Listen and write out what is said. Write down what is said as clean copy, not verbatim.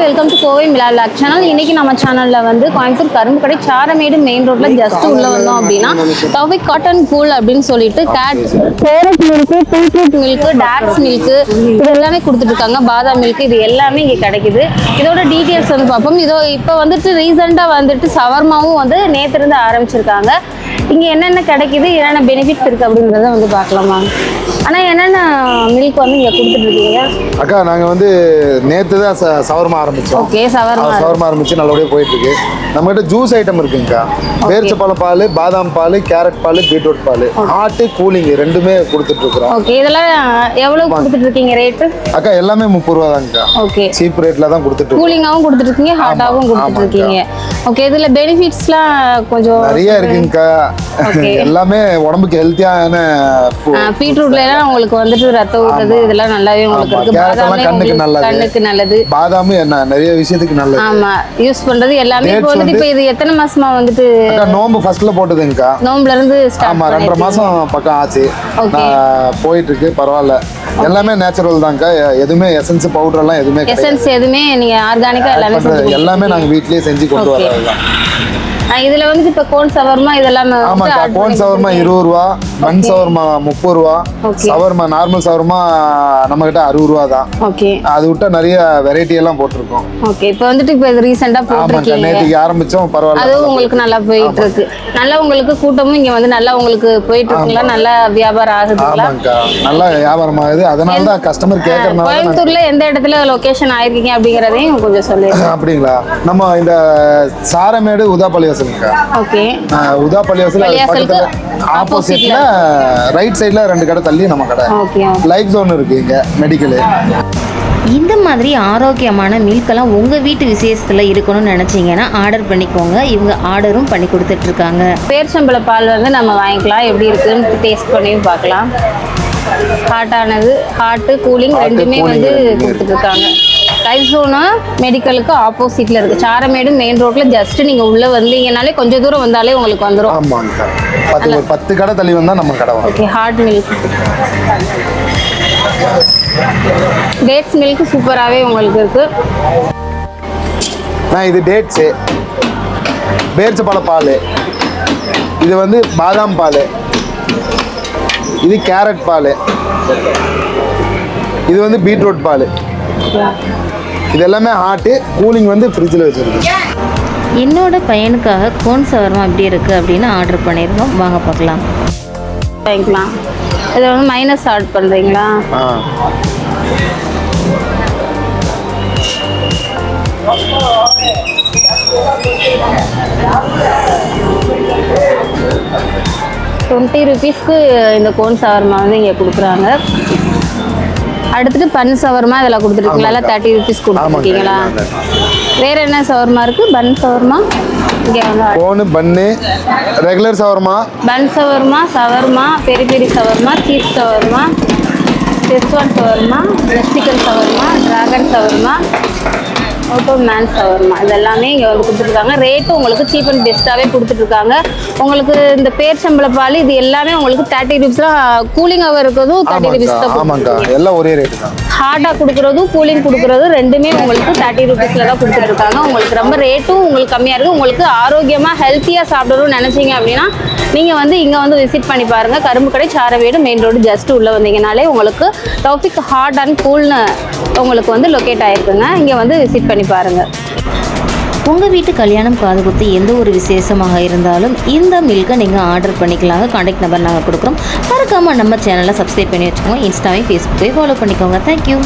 Welcome to Kovai Mila log channel. இன்னைக்கு நம்ம சேனல்ல வந்து கோயம்புத்தூர் கரும்பு கடை சாரமேடு மெயின் ரோட்ல ஜஸ்ட் உள்ள வந்தோம் அப்படின்னா தௌஃபிக் காட்டன் கூல் அப்படின்னு சொல்லிட்டு carrot milk, beetroot milk, dates milk இது எல்லாமே கொடுத்துட்டு இருக்காங்க. பாதாம் மில்க் இது எல்லாமே இங்கே கிடைக்குது. இதோட டீட்டெயில்ஸ் வந்து பார்ப்போம். இதோ இப்போ வந்துட்டு ரீசெண்டாக வந்துட்டு சவர்மாவும் வந்து நேற்று இருந்து ஆரம்பிச்சிருக்காங்க. இங்கே என்னென்ன கிடைக்குது, என்னென்ன பெனிஃபிட்ஸ் இருக்குது அப்படின்றத வந்து பார்க்கலாமா? ஆனால் என்னென்ன மில்க் வந்து இங்கே கொடுத்துட்டு இருக்கீங்க? அக்கா நாங்கள் வந்து நேற்று தான் சவர்மா ஆரம்பித்தோம். ஓகே, சவர்மா ஆரம்பிச்சு நல்லபடியாக போயிட்டு இருக்கு. நம்மகிட்ட ஜூஸ் ஐட்டம் இருக்குங்கக்கா. பேரிச்சப்பழம் பால், பாதாம் பால், கேரட் பால், பீட்ரூட் பால், ஹாட்டு கூலிங் ரெண்டுமே கொடுத்துட்டு இருக்கிறோம். ஓகே, இதெல்லாம் எவ்வளவு கொடுத்துட்டு இருக்கீங்க ரேட்டு? அக்கா எல்லாமே 30 ரூபா தாங்கக்கா. ஓகே, சீப் ரேட்ல தான் கொடுத்துட்டு. கூலிங்காவும் கொடுத்துட்டு இருக்கீங்க, ஹாட்டாவும் கொடுத்துட்டு இருக்கீங்க. ஓகே, இதுல பெனிஃபிட்ஸ்லாம் கொஞ்சம் நிறைய இருக்குங்கக்கா. எல்லாமே உடம்புக்கு ஹெல்த்தியான. பீட்ரூட்ல எல்லாம் உங்களுக்கு வந்துட்டு ரத்த ஊறுறது இதெல்லாம் நல்லாவே உங்களுக்கு இருக்கு. கண்ணுக்கு நல்லது. பாதாம் நிறைய விஷயத்துக்கு நல்லது. ஆமா, யூஸ் பண்றது எல்லாமே. இப்போ வந்து இப்போ இது எத்தனை மாசமா வந்துட்டு? நோம்பு ஃபர்ஸ்ட்ல போட்டதுங்கக்கா. நோம்புல இருந்து ஸ்டார்ட். ஆமா, 2.5 மாசம் பக்கம் ஆச்சு. போயிட்டு இருக்கு, பரவாயில்ல. எல்லாமே நேச்சுரல் தான்க்கா. எதுவுமே எசன்ஸ் பவுடர் எல்லாம் எதுவுமே எசன்ஸ் எதுவுமே நீங்க ஆர்கானிக்கா எல்லாமே நாங்க வீட்லயே செஞ்சு கொண்டு வரோம். இதுல வந்து இப்ப கோன் சவர்மா இதெல்லாம். ஆமாக்கா, கோன் சவர்மா 20 ரூபா, பன் சவர்மா 30 ரூபா, சவர்மா நார்மல் சவர்மா நம்ம கிட்ட 60 ரூபா தான். ஓகே, அது விட்டா நிறைய வெரைட்டி எல்லாம் போட்டிருக்கோம். ஓகே, இப்போ வந்துட்டு இப்போ ரீசெண்டா போட்டுருக்கீங்க. நேத்துக்கு ஆரம்பிச்சோம், பரவாயில்ல. அது உங்களுக்கு நல்லா போயிட்டு இருக்கு. நல்லா உங்களுக்கு கூட்டமும் இங்க வந்து நல்லா உங்களுக்கு போயிட்டு இருக்குங்களா? நல்லா வியாபாரம் ஆகுதுங்களா? ஆமாக்கா, நல்லா வியாபாரம் ஆகுது. அதனால தான் கஸ்டமர் கேக்குறனால. கோயம்புத்தூர்ல எந்த இடத்துல லொகேஷன் ஆயிருக்கீங்க அப்படிங்கறதையும் கொஞ்சம் சொல்லுங்க. அப்படிங்களா? நம்ம இந்த சாரமேடு உதாப்பள்ளி. ஓகே, உதா பள்ளிவாசல் ஆப்போசிட்ல ரைட் சைடுல 2 கடை தள்ளி நம்ம கடை. லைஃப் ஜோன் இருக்கு இங்க, மெடிக்கல். இந்த மாதிரி ஆரோக்கியமான மில்கெல்லாம் உங்கள் வீட்டு விசேஷத்தில் இருக்கணும்னு நினச்சிங்கன்னா ஆர்டர் பண்ணிக்கோங்க. இவங்க ஆர்டரும் பண்ணி கொடுத்துட்ருக்காங்க. பேரிச்சம்பழ பால் வந்து நம்ம வாங்கிக்கலாம். எப்படி இருக்குன்னு டேஸ்ட் பண்ணியும் பார்க்கலாம். ஹாட்டானது, ஹாட்டு கூலிங் ரெண்டுமே வந்து கொடுத்துட்ருக்காங்க. கைசோனா மெடிக்கலுக்கு ஆப்போசிட்ல இருக்கு. சாரமேடு மெயின் ரோட்ல ஜஸ்ட் நீங்க உள்ள வந்தீங்கனாலே கொஞ்சம் தூரம் வந்தாலே உங்களுக்கு வந்துடும். ஆமாங்க, 10 கடை தள்ளி வந்தா நம்ம கடை வரும். Okay, hot milk, dates milk சூப்பராகவே உங்களுக்கு இருக்கு. இது டேட்ஸு, பேரிச்சப்பழ பால், இது வந்து பாதாம் பால், இது கேரட் பால், இது வந்து பீட்ரூட் பால். இது எல்லாமே ஹாட்டு கூலிங் வந்து ஃப்ரிட்ஜில் வச்சுருக்கு. என்னோட பையனுக்காக கோன் சவர்மா எப்படி இருக்குது அப்படின்னு ஆர்டர் பண்ணியிருக்கோம். வாங்க பார்க்கலாம். வாங்கிக்கலாம். இதில் வந்து மைனஸ் ஆட் பண்ணுறீங்களா? ₹20 இந்த கோன் சவர்மா வந்து இங்கே கொடுக்குறாங்க. அடுத்துட்டு பன் சவர்மா இதெல்லாம் கொடுத்துருக்கீங்களா? ₹30 கொடுத்துருக்கீங்களா? வேற என்ன சவர்மா இருக்கு? Bun shawarma, cone bun, regular shawarma, bun shawarma, shawarma, peri peri shawarma, cheese shawarma, schezwan shawarma, Mexican shawarma, dragon shawarma, auto man shawarma இதெல்லாமே இங்கே வந்து கொடுத்துருக்காங்க. ரேட்டும் உங்களுக்கு சீப் அண்ட் பெஸ்ட்டாகவே கொடுத்துட்ருக்காங்க. உங்களுக்கு இந்த பேரிச்சம்பழ பால் இது எல்லாமே உங்களுக்கு ₹30 தான். கூலிங் அவர் இருக்கிறதும் ₹30 தான். எல்லாம் ஒரே ரேட்டு தான். ஹார்டாக கொடுக்குறதும் கூலிங் கொடுக்குறதும் ரெண்டுமே உங்களுக்கு ₹30 தான் கொடுத்துட்ருக்காங்க. உங்களுக்கு ரொம்ப ரேட்டும் உங்களுக்கு கம்மியாக இருக்குது. உங்களுக்கு ஆரோக்கியமாக ஹெல்த்தியாக சாப்பிடணும்னு நினச்சிங்க அப்படின்னா நீங்கள் வந்து இங்கே வந்து விசிட் பண்ணி பாருங்கள். கரும்பு கடை சாரமேடு மெயின் ரோடு ஜஸ்ட் உள்ளே வந்தீங்கனாலே உங்களுக்கு தௌஃபிக் ஹாட் அண்ட் கூல்னு உங்களுக்கு வந்து லொக்கேட் ஆகிருக்குங்க. இங்கே வந்து விசிட் பண்ணி பாருங்கள். உங்கள் வீட்டு கல்யாணம், காது குத்து எந்த ஒரு விசேஷமாக இருந்தாலும் இந்த மில்கை நீங்கள் ஆர்டர் பண்ணிக்கலாங்க. கான்டாக்ட் நம்பர் நாங்கள் கொடுக்குறோம். மறக்காமல் நம்ம சேனலை சப்ஸ்கிரைப் பண்ணி வச்சுக்கோங்க. இன்ஸ்டாவையும் ஃபேஸ்புக்கையும் ஃபாலோ பண்ணிக்கோங்க. தேங்க்யூ.